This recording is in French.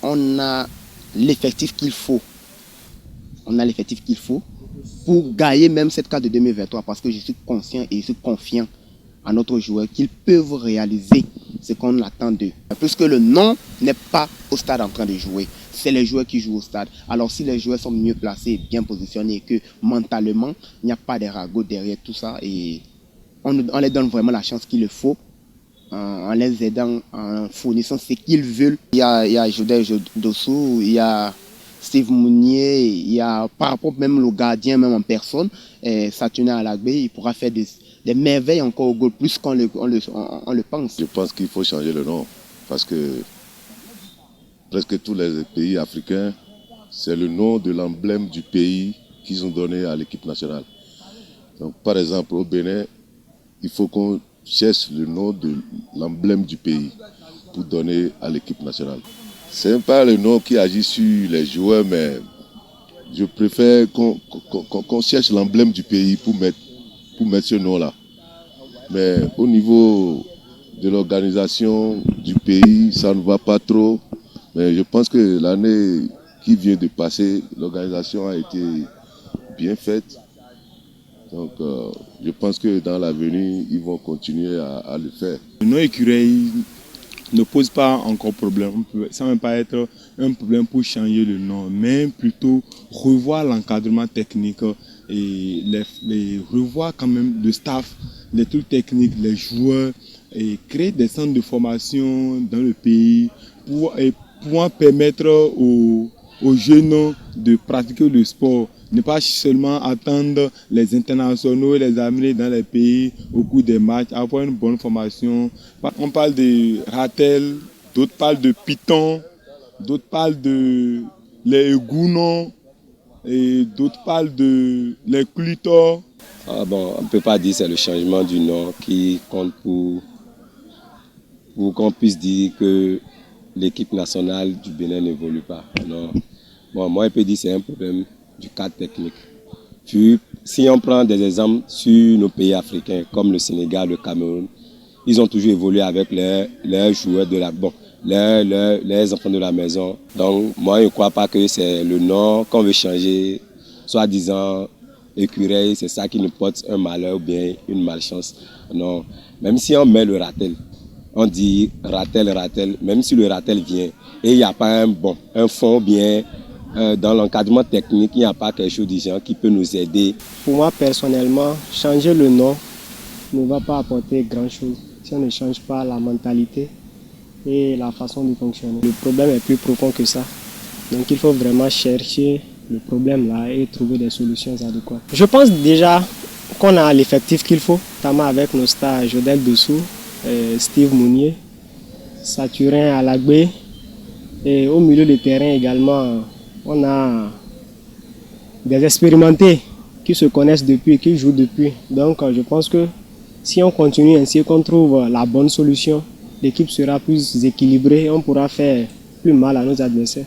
on a l'effectif qu'il faut. On a l'effectif qu'il faut pour gagner même cette CAN de 2023 parce que je suis conscient et je suis confiant à notre joueur qu'ils peuvent réaliser ce qu'on attend d'eux. Puisque le nom n'est pas au stade en train de jouer, c'est les joueurs qui jouent au stade. Alors si les joueurs sont mieux placés, bien positionnés et que mentalement, il n'y a pas de ragots derrière tout ça et on les donne vraiment la chance qu'il le faut en les aidant, en fournissant ce qu'ils veulent. Il y a Jodel Dossou, il y a Steve Mounier, il y a par rapport même au gardien même en personne, Saturnin Alagbé, il pourra faire des merveilles encore au goal, plus qu'on le pense. Je pense qu'il faut changer le nom parce que presque tous les pays africains, c'est le nom de l'emblème du pays qu'ils ont donné à l'équipe nationale. Donc, par exemple, au Bénin, il faut qu'on cherche le nom de l'emblème du pays pour donner à l'équipe nationale. Ce n'est pas le nom qui agit sur les joueurs, mais je préfère qu'on cherche l'emblème du pays pour mettre ce nom-là. Mais au niveau de l'organisation du pays, ça ne va pas trop. Mais je pense que l'année qui vient de passer, l'organisation a été bien faite. Donc je pense que dans l'avenir, ils vont continuer à le faire. Le nom Écureuil ne pose pas encore problème. Ça ne va pas être un problème pour changer le nom, mais plutôt revoir l'encadrement technique et revoir quand même le staff, les trucs techniques, les joueurs, et créer des centres de formation dans le pays pour permettre aux jeunes de pratiquer le sport. Ne pas seulement attendre les internationaux, les amener dans les pays au cours des matchs, avoir une bonne formation. On parle de ratel, d'autres parlent de python, d'autres parlent de les gounons, et d'autres parlent de les clutors. On ne peut pas dire que c'est le changement du nom qui compte pour qu'on puisse dire que l'équipe nationale du Bénin n'évolue pas. Non. Bon, moi, je peux dire que c'est un problème du cadre technique. Puis, si on prend des exemples sur nos pays africains, comme le Sénégal, le Cameroun, ils ont toujours évolué avec leurs joueurs de les enfants de la maison. Donc, moi, je ne crois pas que c'est le nom qu'on veut changer, soi-disant Écureuil, c'est ça qui nous porte un malheur ou bien une malchance. Non, même si on met le ratel, on dit ratel, même si le ratel vient et il n'y a pas un fond bien dans l'encadrement technique, il n'y a pas quelque chose de genre qui peut nous aider. Pour moi personnellement, changer le nom ne va pas apporter grand-chose si on ne change pas la mentalité et la façon de fonctionner. Le problème est plus profond que ça. Donc il faut vraiment chercher le problème là et trouver des solutions adéquates. Je pense déjà qu'on a l'effectif qu'il faut, notamment avec nos stars Jodel Dossou, Steve Mounier, Saturnin Alagbé, et au milieu de terrain également, on a des expérimentés qui se connaissent depuis, qui jouent depuis. Donc je pense que si on continue ainsi, qu'on trouve la bonne solution, l'équipe sera plus équilibrée et on pourra faire plus mal à nos adversaires.